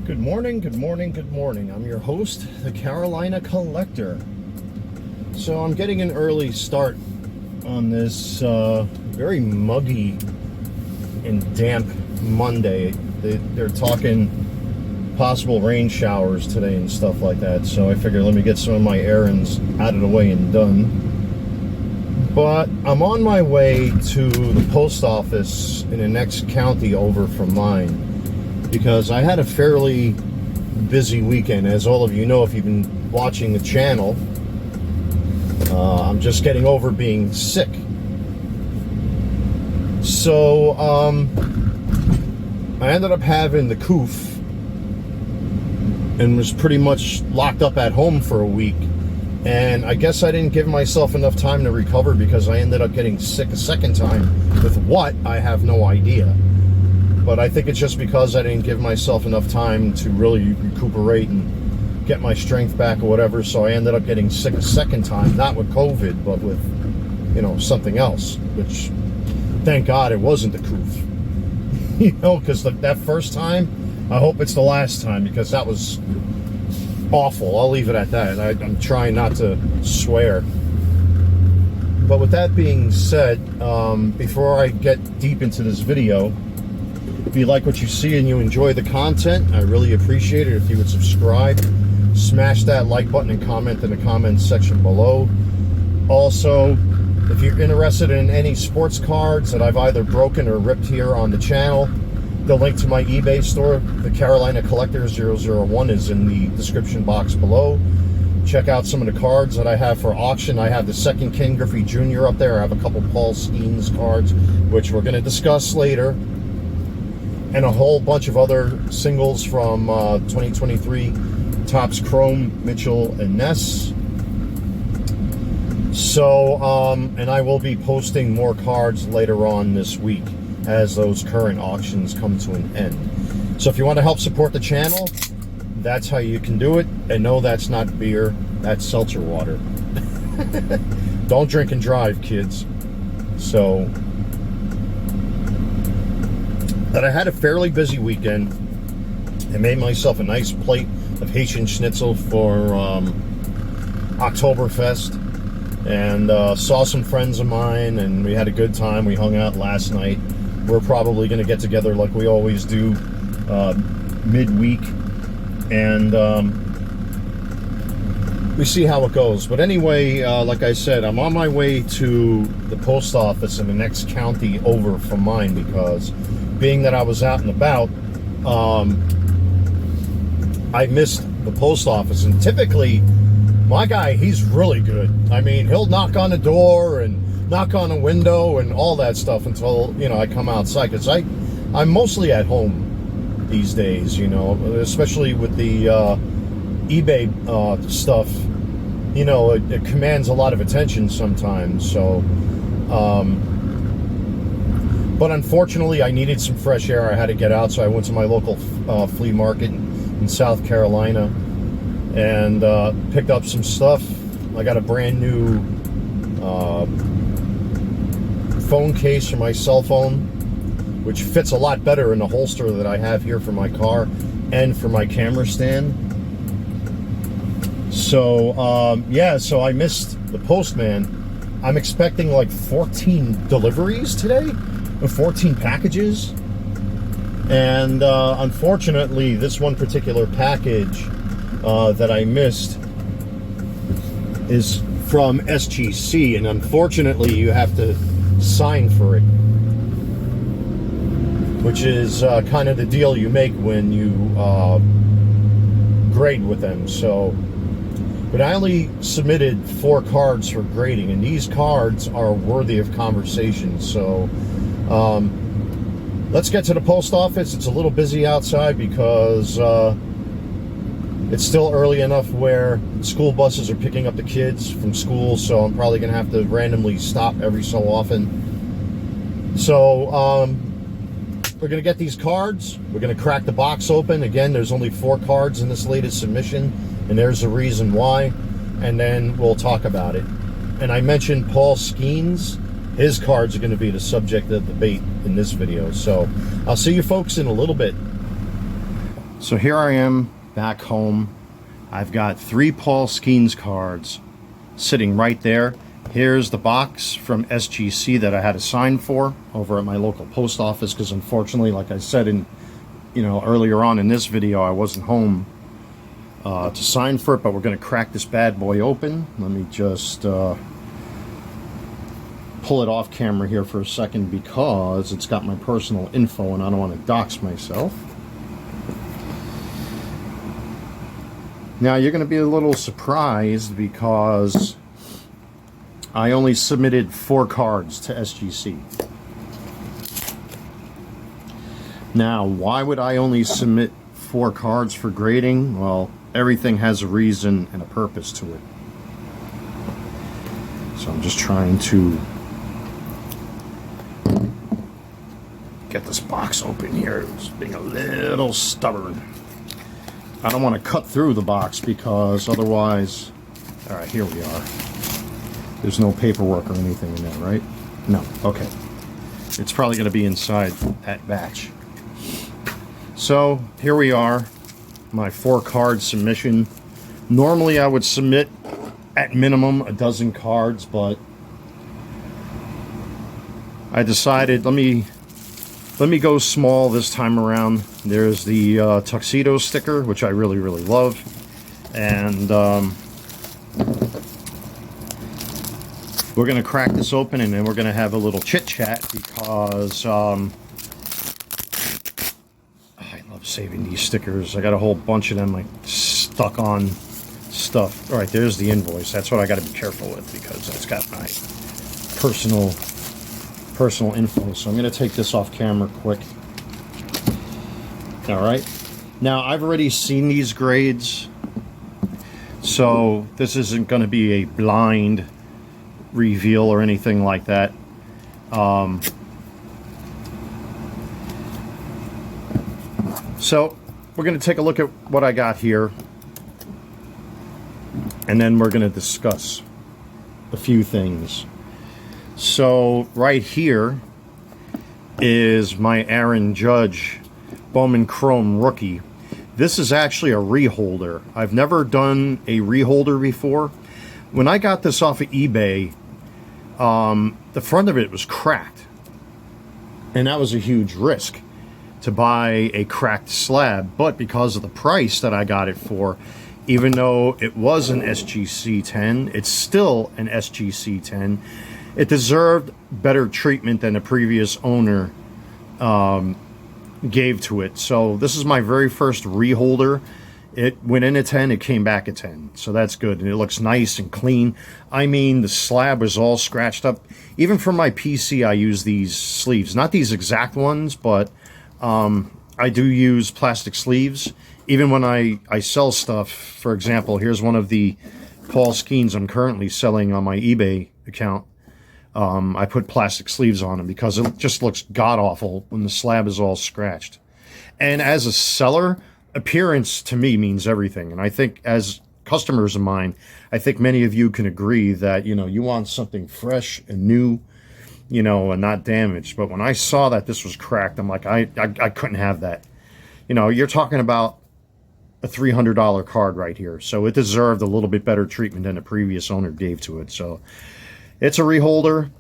Good morning, good morning, good morning. I'm your host, the Carolina Collector. So I'm getting an early start on this very muggy and damp Monday. They're talking possible rain showers today and stuff like that. So I figured let me get some of my errands out of the way and done. But I'm on my way to the post office in the next county over from mine, because I had a fairly busy weekend. As all of you know, if you've been watching the channel, I'm just getting over being sick. So I ended up having the coof and was pretty much locked up at home for a week. And I guess I didn't give myself enough time to recover, because I ended up getting sick a second time. With what, I have no idea. But I think it's just because I didn't give myself enough time to really recuperate and get my strength back or whatever. So I ended up getting sick a second time, not with COVID, but with, something else, which thank God it wasn't the coof. Because that first time, I hope it's the last time, because that was awful. I'll leave it at that. I'm trying not to swear. But with that being said, before I get deep into this video, if you like what you see and you enjoy the content, I really appreciate it if you would subscribe, smash that like button, and comment in the comments section below. Also, if you're interested in any sports cards that I've either broken or ripped here on the channel, the link to my eBay store, the Carolina Collector 001, is in the description box below. Check out some of the cards that I have for auction. I have the second Ken Griffey Jr. up there. I have a couple Paul Skenes cards, which we're going to discuss later, and a whole bunch of other singles from 2023 Topps Chrome, Mitchell and Ness. So, and I will be posting more cards later on this week as those current auctions come to an end. So if you want to help support the channel, that's how you can do it. And no, that's not beer, that's seltzer water. Don't drink and drive, kids. So, but I had a fairly busy weekend. I made myself a nice plate of Haitian schnitzel for Oktoberfest, and saw some friends of mine, and we had a good time. We hung out last night. We're probably going to get together like we always do midweek, and we see how it goes. But anyway, like I said, I'm on my way to the post office in the next county over from mine, because being that I was out and about, I missed the post office. And typically, my guy, he's really good. I mean, he'll knock on the door and knock on a window and all that stuff until, I come outside. Because I'm mostly at home these days, especially with the eBay stuff. It commands a lot of attention sometimes. So, but unfortunately, I needed some fresh air. I had to get out, so I went to my local flea market in South Carolina and picked up some stuff. I got a brand new phone case for my cell phone, which fits a lot better in the holster that I have here for my car and for my camera stand. So, so I missed the postman. I'm expecting like 14 deliveries today, 14 packages. And unfortunately, this one particular package that I missed is from SGC, and unfortunately you have to sign for it, which is kind of the deal you make when you grade with them. So, but I only submitted 4 cards for grading, and these cards are worthy of conversation. So let's get to the post office. It's a little busy outside because it's still early enough where school buses are picking up the kids from school, so I'm probably going to have to randomly stop every so often. So we're going to get these cards. We're going to crack the box open. Again, there's only 4 cards in this latest submission, and there's the reason why, and then we'll talk about it. And I mentioned Paul Skenes. His cards are going to be the subject of debate in this video. So I'll see you folks in a little bit. So here I am back home. I've got 3 Paul Skenes cards sitting right there. Here's the box from SGC that I had to sign for over at my local post office, because unfortunately, like I said in earlier on in this video, I wasn't home to sign for it. But we're going to crack this bad boy open. Let me just pull it off camera here for a second, because it's got my personal info and I don't want to dox myself. Now you're going to be a little surprised, because I only submitted 4 cards to SGC. Now, why would I only submit 4 cards for grading? Well, everything has a reason and a purpose to it. So I'm just trying to get this box open here. It's being a little stubborn. I don't want to cut through the box, because otherwise... Alright, here we are. There's no paperwork or anything in there, right? No. Okay. It's probably going to be inside that batch. So, here we are. My 4-card submission. Normally I would submit at minimum a dozen cards, but I decided let me go small this time around. There's the tuxedo sticker, which I really love, and we're gonna crack this open, and then we're gonna have a little chit chat, because I love saving these stickers. I got a whole bunch of them like stuck on stuff. All right, there's the invoice. That's what I got to be careful with, because it's got my personal info. So I'm going to take this off camera quick. All right. Now, I've already seen these grades, so this isn't going to be a blind reveal or anything like that. So we're going to take a look at what I got here, and then we're going to discuss a few things. So right here is my Aaron Judge Bowman Chrome Rookie. This is actually a reholder. I've never done a reholder before. When I got this off of eBay, the front of it was cracked, and that was a huge risk to buy a cracked slab. But because of the price that I got it for, even though it was an SGC 10, it's still an SGC 10. It deserved better treatment than the previous owner gave to it. So this is my very first reholder. It went in a 10, it came back a 10. So that's good, and it looks nice and clean. I mean, the slab was all scratched up. Even for my PC, I use these sleeves. Not these exact ones, but I do use plastic sleeves. Even when I sell stuff, for example, here's one of the Paul Skenes I'm currently selling on my eBay account. I put plastic sleeves on them because it just looks god-awful when the slab is all scratched. And as a seller, appearance to me means everything. And I think as customers of mine, I think many of you can agree that, you want something fresh and new, and not damaged. But when I saw that this was cracked, I'm like, I couldn't have that. You're talking about a $300 card right here. So it deserved a little bit better treatment than the previous owner gave to it. So it's a reholder.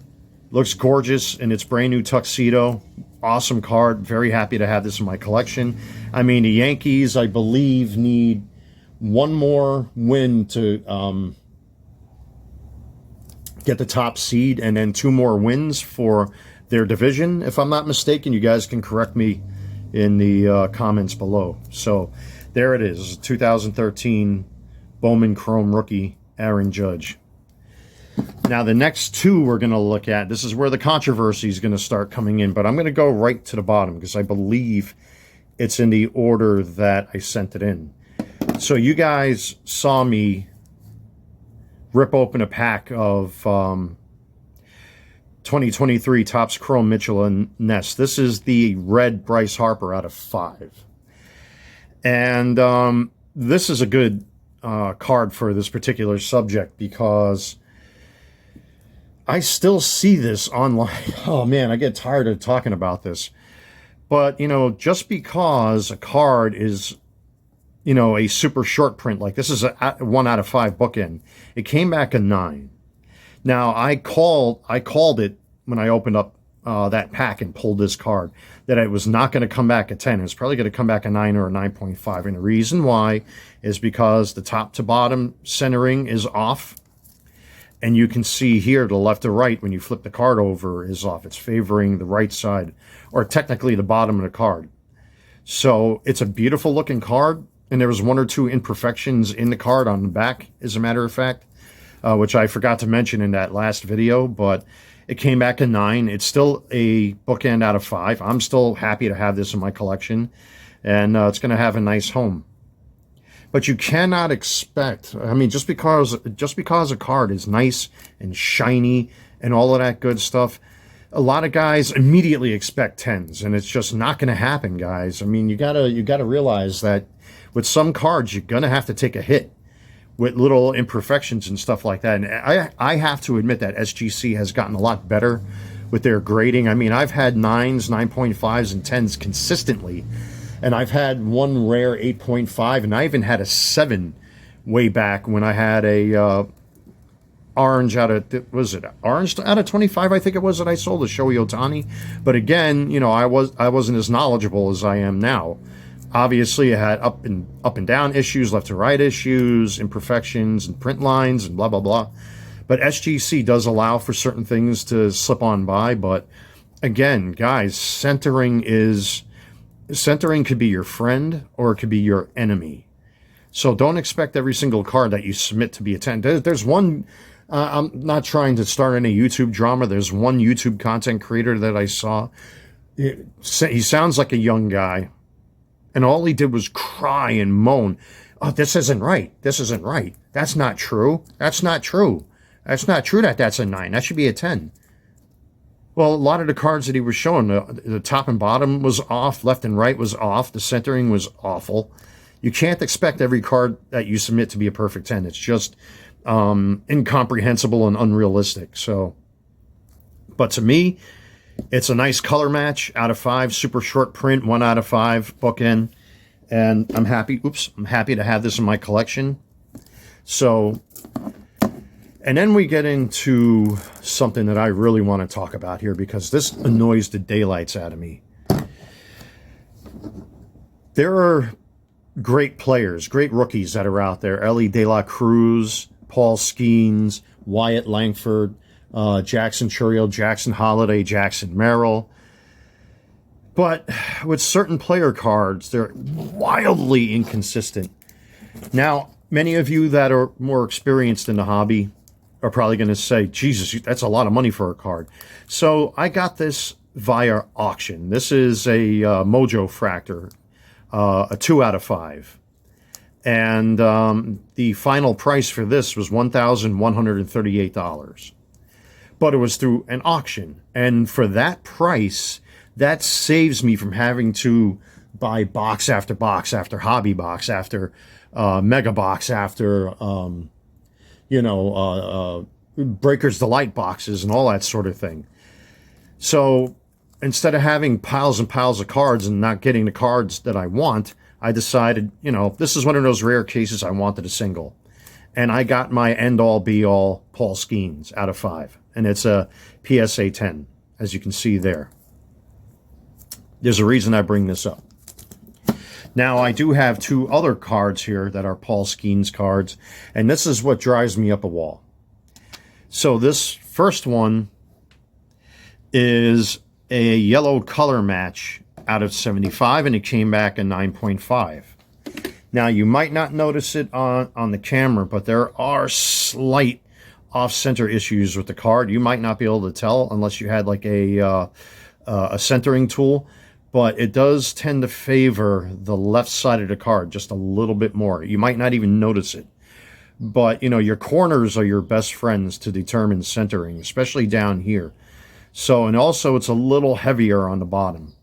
Looks gorgeous in its brand new tuxedo. Awesome card. Very happy to have this in my collection. I mean, the Yankees, I believe, need one more win to get the top seed, and then 2 more wins for their division, if I'm not mistaken. You guys can correct me in the comments below. So there it is, 2013 Bowman Chrome Rookie, Aaron Judge. Now the next 2 we're going to look at, this is where the controversy is going to start coming in, but I'm going to go right to the bottom because I believe it's in the order that I sent it in. So you guys saw me rip open a pack of 2023 Topps Chrome Mitchell and Ness. This is the red Bryce Harper out of 5. And this is a good card for this particular subject because I still see this online. Oh man, I get tired of talking about this. But, just because a card is you know, a super short print, like this is a 1 out of 5 bookend. It came back a 9. Now, I called it when I opened up that pack and pulled this card that it was not going to come back a 10. It was probably going to come back a 9 or a 9.5. And the reason why is because the top to bottom centering is off. And you can see here, the left to right, when you flip the card over, is off. It's favoring the right side, or technically the bottom of the card. So it's a beautiful looking card. And there was 1 or 2 imperfections in the card on the back, as a matter of fact, which I forgot to mention in that last video, but it came back a 9. It's still a bookend out of 5. I'm still happy to have this in my collection, and it's going to have a nice home. But you cannot expect, I mean, just because a card is nice and shiny and all of that good stuff, a lot of guys immediately expect 10s, and it's just not going to happen, guys. I mean, you gotta realize that with some cards, you're going to have to take a hit with little imperfections and stuff like that. And I have to admit that SGC has gotten a lot better with their grading. I mean, I've had 9s, 9.5s, and 10s consistently. And I've had one rare 8.5, and I even had a 7 way back when I had a orange out of, was it orange out of 25, I think it was, that I sold, the Shohei Ohtani. But again, you know, I wasn't as knowledgeable as I am now. Obviously, it had up and down issues, left to right issues, imperfections, and print lines, and blah, blah, blah. But SGC does allow for certain things to slip on by. But again, guys, centering could be your friend or it could be your enemy. So don't expect every single card that you submit to be a 10. There's one, I'm not trying to start any YouTube drama. There's one YouTube content creator that I saw. He sounds like a young guy. And all he did was cry and moan. Oh, this isn't right. This isn't right. That's not true. That's not true. That's not true that that's a 9. That should be a 10. Well, a lot of the cards that he was showing, the top and bottom was off. Left and right was off. The centering was awful. You can't expect every card that you submit to be a perfect 10. It's just incomprehensible and unrealistic. So, but to me, it's a nice color match out of 5, super short print, 1 out of 5 bookend, and I'm happy. I'm happy to have this in my collection. So, and then we get into something that I really want to talk about here because this annoys the daylights out of me. There are great players, great rookies that are out there: Ellie De La Cruz, Paul Skenes, Wyatt Langford, Jackson Chourio, Jackson Holiday, Jackson Merrill. But with certain player cards, they're wildly inconsistent. Now, many of you that are more experienced in the hobby are probably going to say, Jesus, that's a lot of money for a card. So I got this via auction. This is a Mojo Fractor, a 2 out of 5. And the final price for this was $1,138. But it was through an auction. And for that price, that saves me from having to buy box after box after hobby box after mega box after, Breaker's Delight boxes and all that sort of thing. So instead of having piles and piles of cards and not getting the cards that I want, I decided, this is one of those rare cases I wanted a single. And I got my end-all, be-all Paul Skenes out of 5. And it's a PSA 10, as you can see there. There's a reason I bring this up. Now, I do have 2 other cards here that are Paul Skenes cards, and this is what drives me up a wall. So this first one is a yellow color match out of 75, and it came back a 9.5. Now, you might not notice it on the camera, but there are slight off-center issues with the card. You might not be able to tell unless you had like a centering tool, but it does tend to favor the left side of the card just a little bit more. You might not even notice it. But, your corners are your best friends to determine centering, especially down here. So, and also it's a little heavier on the bottom.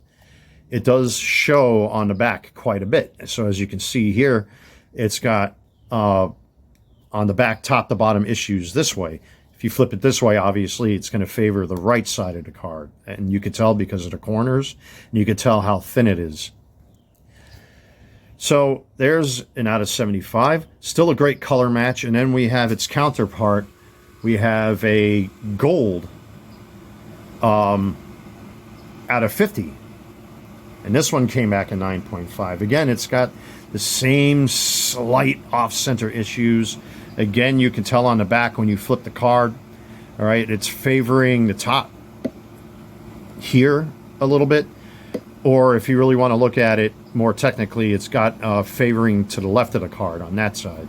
It does show on the back quite a bit. So as you can see here, it's got on the back top to bottom issues this way. If you flip it this way, obviously it's going to favor the right side of the card. And you can tell because of the corners, and you can tell how thin it is. So there's an out of 75. Still a great color match. And then we have its counterpart. We have a gold out of 50. And this one came back in 9.5. Again, it's got the same slight off-center issues. Again, you can tell on the back when you flip the card. All right, it's favoring the top here a little bit. Or if you really want to look at it more technically, it's got favoring to the left of the card on that side.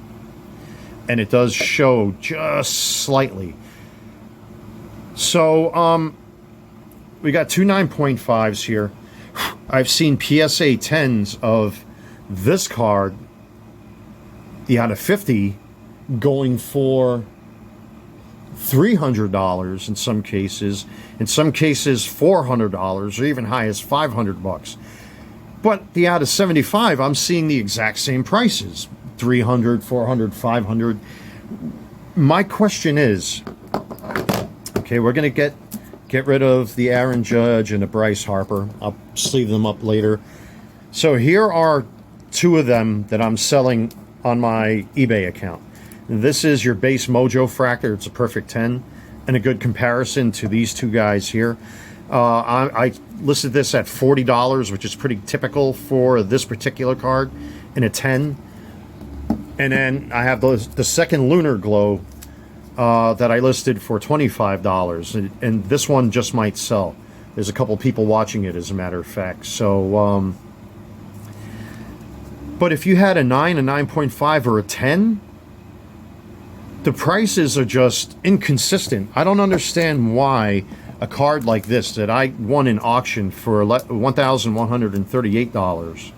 And it does show just slightly. So we got two 9.5s here. I've seen PSA 10s of this card, the out of 50, going for $300 in some cases $400, or even high as $500. But the out of 75, I'm seeing the exact same prices, $300, $400, $500. My question is, okay, we're going to get rid of the Aaron Judge and the Bryce Harper. I'll sleeve them up later. So here are two of them that I'm selling on my eBay account. This is your base Mojo Fractor. It's a perfect 10 and a good comparison to these two guys here. I listed this at $40, which is pretty typical for this particular card in a 10. And then I have the second Lunar Glow that I listed for $25. And this one just might sell. There's a couple people watching it, as a matter of fact. So, but if you had a 9, a 9.5, or a 10, the prices are just inconsistent. I don't understand why a card like this that I won in auction for $1,138.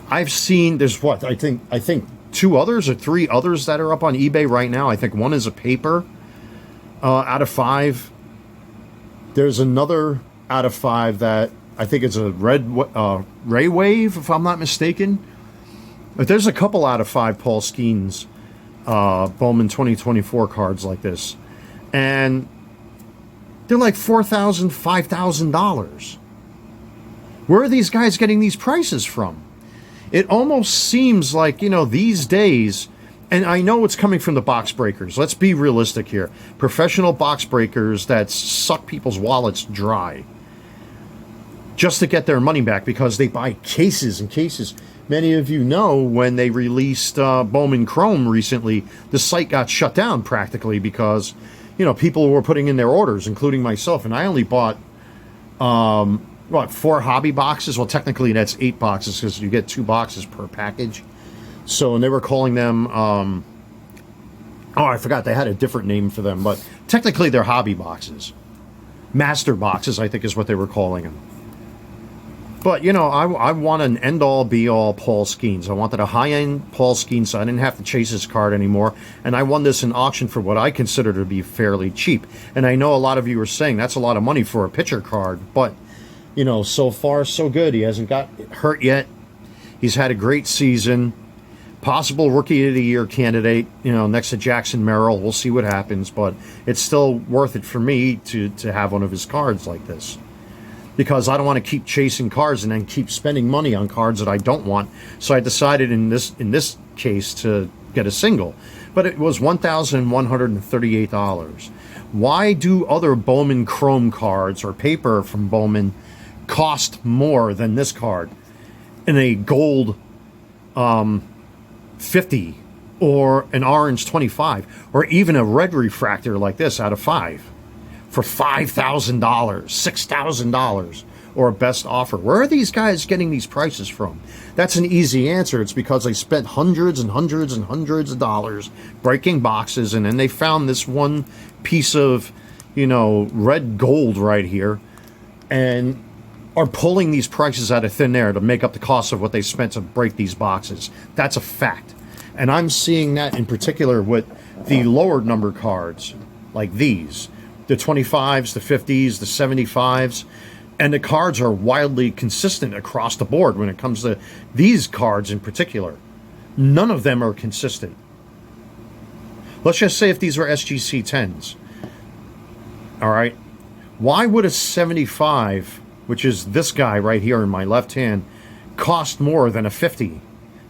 I've seen, there's what, I think two others or three others that are up on eBay right now. I think one is a paper out of 5. There's another out of 5 that I think it's a Ray Wave, if I'm not mistaken. But there's a couple out of 5 Paul Skenes Bowman 2024 cards like this, and they're like $4,000, $5,000. Where are these guys getting these prices from? It almost seems like, you know, these days, and I know it's coming from the box breakers. Let's be realistic here. Professional box breakers that suck people's wallets dry just to get their money back because they buy cases and cases. Many of you know when they released Bowman Chrome recently, the site got shut down practically because, you know, people were putting in their orders, including myself. And I only bought, 4 hobby boxes? Well, technically that's 8 boxes because you get 2 boxes per package. So, and they were calling them, I forgot, they had a different name for them, but technically they're hobby boxes. Master boxes, I think is what they were calling them. But, you know, I want an end-all, be-all Paul Skenes. I wanted a high-end Paul Skenes, so I didn't have to chase his card anymore. And I won this in auction for what I consider to be fairly cheap. And I know a lot of you are saying that's a lot of money for a pitcher card. But, you know, so far, so good. He hasn't got hurt yet. He's had a great season. Possible Rookie of the Year candidate, you know, next to Jackson Merrill. We'll see what happens. But it's still worth it for me to have one of his cards like this, because I don't want to keep chasing cards and then keep spending money on cards that I don't want. So I decided in this case to get a single. But it was $1,138. Why do other Bowman Chrome cards or paper from Bowman cost more than this card in a gold 50 or an orange 25 or even a red refractor like this out of 5? For $5,000, $6,000, or a best offer? Where are these guys getting these prices from? That's an easy answer. It's because they spent hundreds and hundreds and hundreds of dollars breaking boxes, and then they found this one piece of, you know, red gold right here, and are pulling these prices out of thin air to make up the cost of what they spent to break these boxes. That's a fact. And I'm seeing that in particular with the lower number cards like these. The 25s, the 50s, the 75s, and the cards are wildly consistent across the board when it comes to these cards in particular. None of them are consistent. Let's just say if these were SGC 10s. All right. Why would a 75, which is this guy right here in my left hand, cost more than a 50.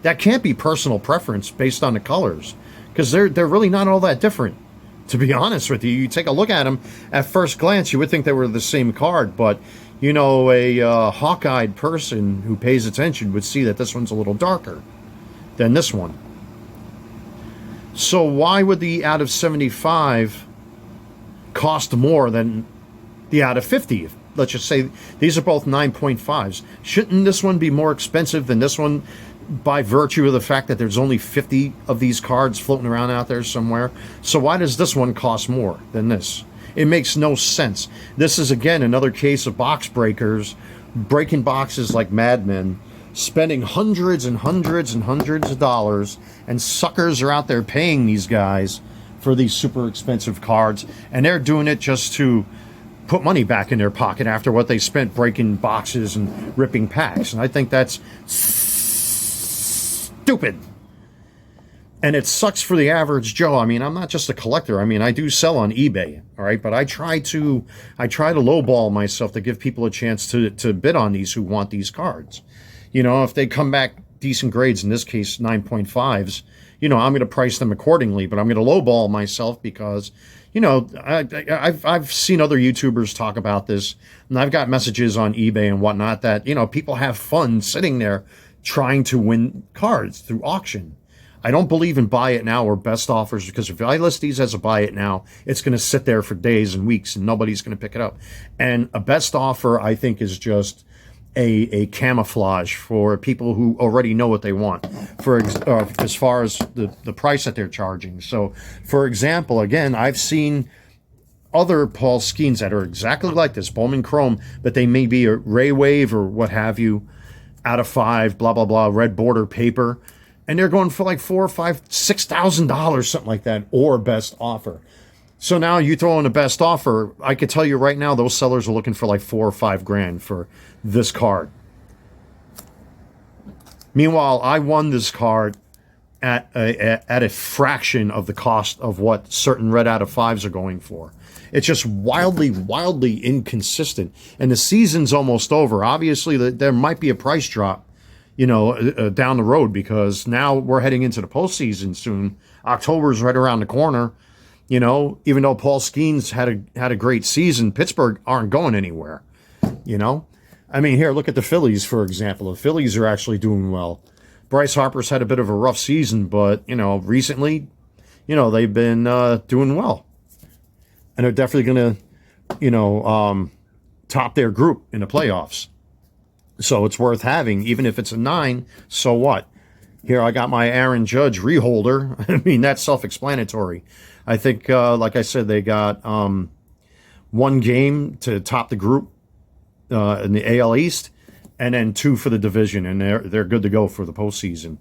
That can't be personal preference based on the colors, because they're really not all that different. To be honest with you, you take a look at them at first glance, you would think they were the same card, but you know, a hawk-eyed person who pays attention would see that this one's a little darker than this one. So why would the out of 75 cost more than the out of 50? Let's just say these are both 9.5s. Shouldn't this one be more expensive than this one by virtue of the fact that there's only 50 of these cards floating around out there somewhere? So why does this one cost more than this? It makes no sense. This is, again, another case of box breakers, breaking boxes like madmen, spending hundreds and hundreds and hundreds of dollars, and suckers are out there paying these guys for these super expensive cards, and they're doing it just to put money back in their pocket after what they spent breaking boxes and ripping packs. And I think that's stupid. And it sucks for the average Joe. I mean, I'm not just a collector. I mean, I do sell on eBay, all right? But I try to lowball myself to give people a chance to bid on these who want these cards. You know, if they come back decent grades, in this case 9.5s, you know, I'm going to price them accordingly. But I'm going to lowball myself because, you know, I've seen other YouTubers talk about this, and I've got messages on eBay and whatnot that, you know, people have fun sitting there trying to win cards through auction. I don't believe in buy it now or best offers, because if I list these as a buy it now, it's going to sit there for days and weeks and nobody's going to pick it up. And a best offer, I think, is just a camouflage for people who already know what they want for as far as the price that they're charging. So, for example, again, I've seen other Paul Skenes that are exactly like this, Bowman Chrome, but they may be a Ray Wave or what have you, out of 5, blah, blah, blah, red border paper. And they're going for like $4,000, $5,000, $6,000, something like that, or best offer. So now you throw in a best offer. I could tell you right now, those sellers are looking for like $4,000 or $5,000 for this card. Meanwhile, I won this card at a fraction of the cost of what certain red out of 5s are going for. It's just wildly, wildly inconsistent. And the season's almost over. Obviously, there might be a price drop, you know, down the road, because now we're heading into the postseason soon. October's right around the corner. You know, even though Paul Skenes had a great season, Pittsburgh aren't going anywhere. You know, I mean, here, look at the Phillies, for example. The Phillies are actually doing well. Bryce Harper's had a bit of a rough season, but, you know, recently, you know, they've been doing well. And they're definitely going to, you know, top their group in the playoffs. So it's worth having, even if it's a 9, so what? Here, I got my Aaron Judge reholder. I mean, that's self-explanatory. I think, like I said, they got one game to top the group in the AL East, and then 2 for the division, and they're good to go for the postseason.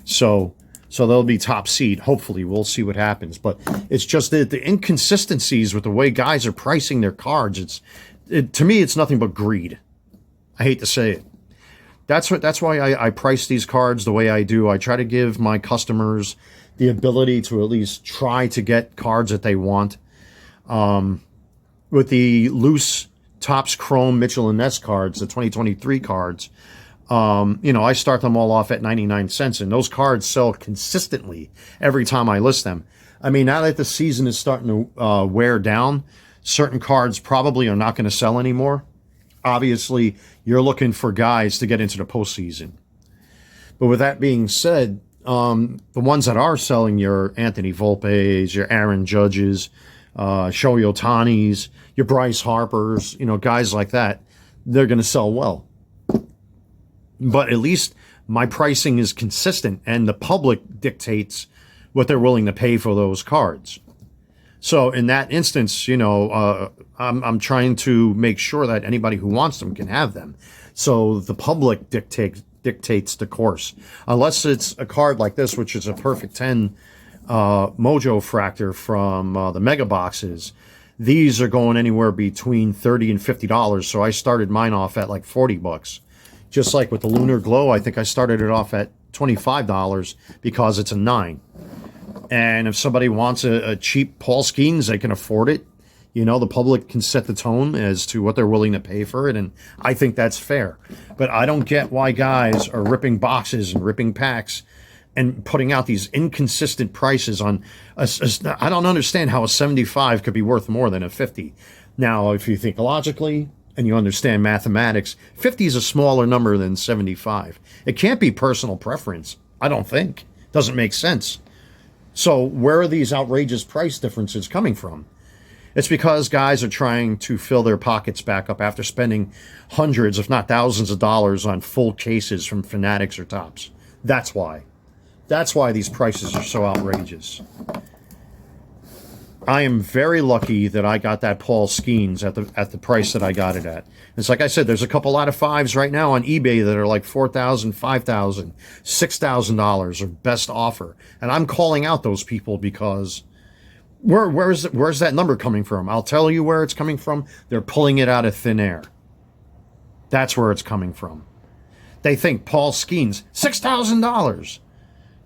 So they'll be top seed. Hopefully, we'll see what happens. But it's just the inconsistencies with the way guys are pricing their cards. To me, it's nothing but greed. I hate to say it. That's why I price these cards the way I do. I try to give my customers the ability to at least try to get cards that they want. With the loose Topps Chrome Mitchell and Ness cards, the 2023 cards, you know, I start them all off at 99 cents, and those cards sell consistently every time I list them. I mean, now that the season is starting to wear down, certain cards probably are not going to sell anymore. Obviously, you're looking for guys to get into the postseason. But with that being said, the ones that are selling, your Anthony Volpes, your Aaron Judges, Shohei Ohtani's, your Bryce Harper's, you know, guys like that, they're going to sell well. But at least my pricing is consistent, and the public dictates what they're willing to pay for those cards. So in that instance, you know, I'm trying to make sure that anybody who wants them can have them. So the public dictates the course. Unless it's a card like this, which is a perfect 10 Mojo Fractor from the mega boxes. These are going anywhere between $30 and $50. So I started mine off at like $40. Just like with the Lunar Glow, I think I started it off at $25 because it's a 9. And if somebody wants a cheap Paul Skenes, they can afford it. You know, the public can set the tone as to what they're willing to pay for it, and I think that's fair. But I don't get why guys are ripping boxes and ripping packs and putting out these inconsistent prices on I don't understand how a 75 could be worth more than a 50. Now, if you think logically and you understand mathematics, 50 is a smaller number than 75. It can't be personal preference. I don't think. Doesn't make sense. So where are these outrageous price differences coming from? It's because guys are trying to fill their pockets back up after spending hundreds, if not thousands of dollars on full cases from Fanatics or Tops. That's why. That's why these prices are so outrageous. I am very lucky that I got that Paul Skenes at the price that I got it at. It's like I said, there's a couple out of fives right now on eBay that are like $4,000, $5,000, $6,000 or best offer. And I'm calling out those people because where's that number coming from? I'll tell you where it's coming from. They're pulling it out of thin air. That's where it's coming from. They think Paul Skenes, $6,000.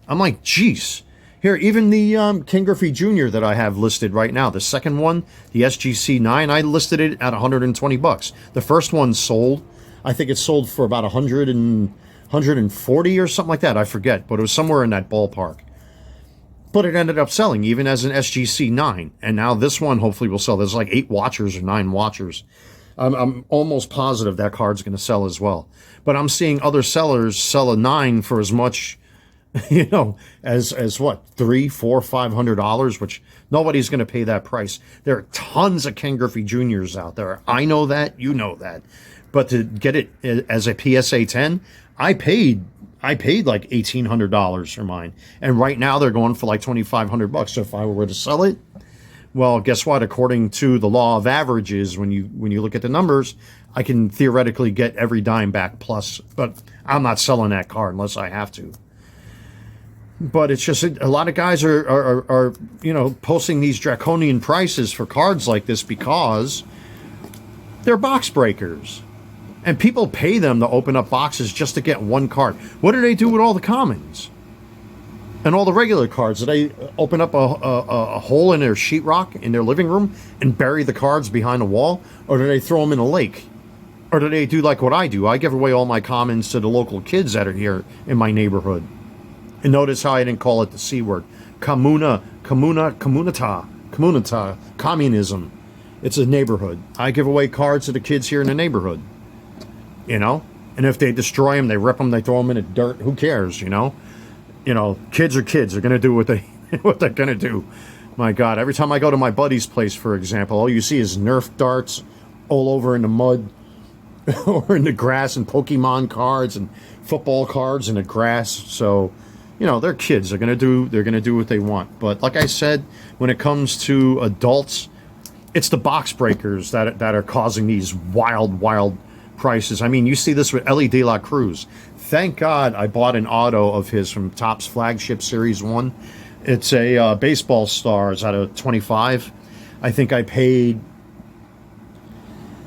I'm like, geez. Here, even the King Griffey Jr. that I have listed right now, the second one, the SGC 9, I listed it at $120. The first one sold. I think it sold for about 140 or something like that. I forget, but it was somewhere in that ballpark. But it ended up selling even as an SGC 9. And now this one hopefully will sell. There's like 8 watchers or 9 watchers. I'm almost positive that card's going to sell as well. But I'm seeing other sellers sell a 9 for as much, you know, as what, $300, $400, $500, which nobody's going to pay that price. There are tons of Ken Griffey Juniors out there. I know that, you know that. But to get it as a PSA 10, I paid like $1,800 for mine, and right now they're going for like $2,500. So if I were to sell it, well, guess what? According to the law of averages, when you look at the numbers, I can theoretically get every dime back plus. But I'm not selling that card unless I have to. But it's just a lot of guys are you know, posting these draconian prices for cards like this because they're box breakers. And people pay them to open up boxes just to get one card. What do they do with all the commons? And all the regular cards? Do they open up a hole in their sheetrock in their living room and bury the cards behind a wall? Or do they throw them in a lake? Or do they do like what I do? I give away all my commons to the local kids that are here in my neighborhood. And notice how I didn't call it the C word. Communita, communism. It's a neighborhood. I give away cards to the kids here in the neighborhood. You know? And if they destroy them, they rip them, they throw them in the dirt. Who cares, you know? You know, kids are kids. They're going to do what they're going to do. My God, every time I go to my buddy's place, for example, all you see is Nerf darts all over in the mud or in the grass, and Pokemon cards and football cards in the grass. So, you know, they're kids. They're going to do what they want. But like I said, when it comes to adults, it's the box breakers that are causing these wild prices. I mean, you see this with Ellie De La Cruz. Thank God I bought an auto of his from Topps Flagship Series 1. It's a baseball stars out of 25. I think I paid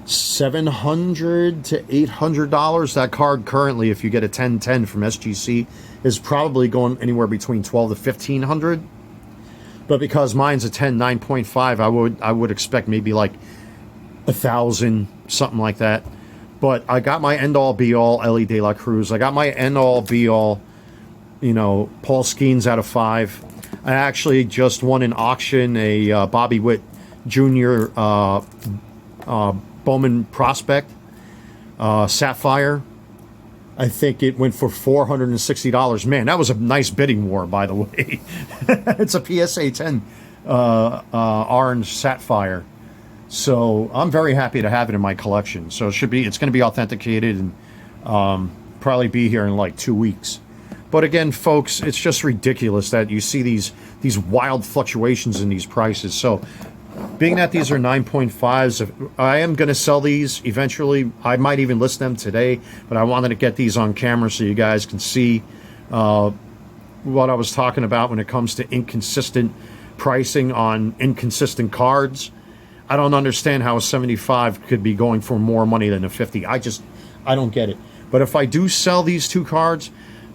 $700 to $800. That card currently, if you get a 1010 from SGC, is probably going anywhere between $1,200 to $1,500. But because mine's a 10 9.5, I would expect maybe like $1,000, something like that. But I got my end-all, be-all Ellie De La Cruz. I got my end-all, be-all, you know, Paul Skenes out of 5. I actually just won an auction, a Bobby Witt Jr. Bowman Prospect, Sapphire. I think it went for $460. Man, that was a nice bidding war, by the way. It's a PSA 10 orange Sapphire. So I'm very happy to have it in my collection. So it's going to be authenticated and probably be here in like 2 weeks. But again, folks, it's just ridiculous that you see these wild fluctuations in these prices. So being that these are 9.5s, I am going to sell these eventually. I might even list them today, but I wanted to get these on camera so you guys can see what I was talking about when it comes to inconsistent pricing on inconsistent cards. I don't understand how a 75 could be going for more money than a 50. I don't get it. But if I do sell these two cards,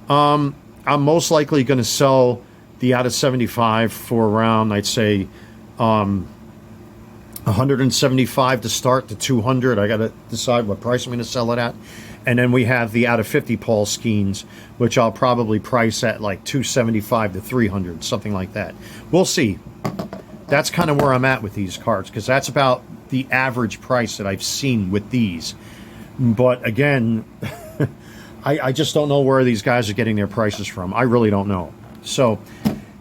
I'm most likely going to sell the out of 75 for around, I'd say, 175 to start to 200. I got to decide what price I'm going to sell it at. And then we have the out of 50 Paul Skenes, which I'll probably price at like 275 to 300, something like that. We'll see. That's kind of where I'm at with these cards, because that's about the average price that I've seen with these. But again, I just don't know where these guys are getting their prices from. I really don't know. So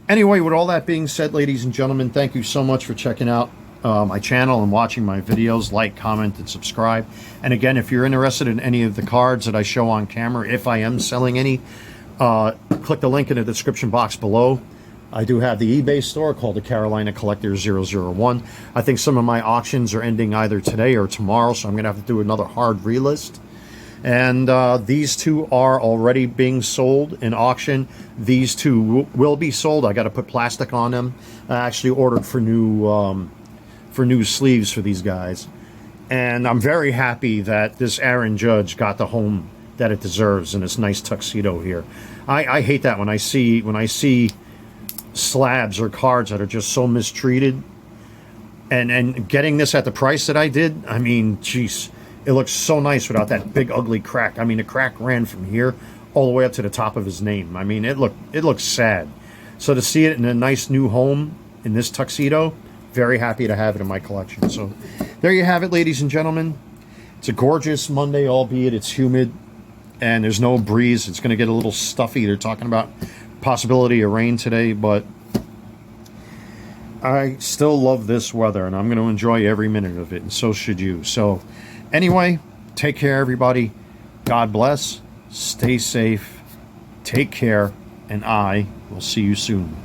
anyway, with all that being said, ladies and gentlemen, thank you so much for checking out my channel and watching my videos. Like, comment, and subscribe. And again, if you're interested in any of the cards that I show on camera, if I am selling any, click the link in the description box below. I do have the eBay store called the Carolina Collector 001. I think some of my auctions are ending either today or tomorrow, so I'm going to have to do another hard relist. And these two are already being sold in auction. These two will be sold. I got to put plastic on them. I actually ordered for new sleeves for these guys, and I'm very happy that this Aaron Judge got the home that it deserves in this nice tuxedo here. I hate that when I see slabs or cards that are just so mistreated, and getting this at the price that I did, I mean, jeez, it looks so nice without that big ugly crack. I mean, the crack ran from here all the way up to the top of his name. I mean, it looks sad. So to see it in a nice new home in this tuxedo, very happy to have it in my collection. So there you have it, ladies and gentlemen. It's a gorgeous Monday, albeit it's humid and there's no breeze. It's going to get a little stuffy. They're talking about possibility of rain today, but I still love this weather, and I'm going to enjoy every minute of it, and so should you. So anyway, take care, everybody. God bless. Stay safe. Take care, and I will see you soon.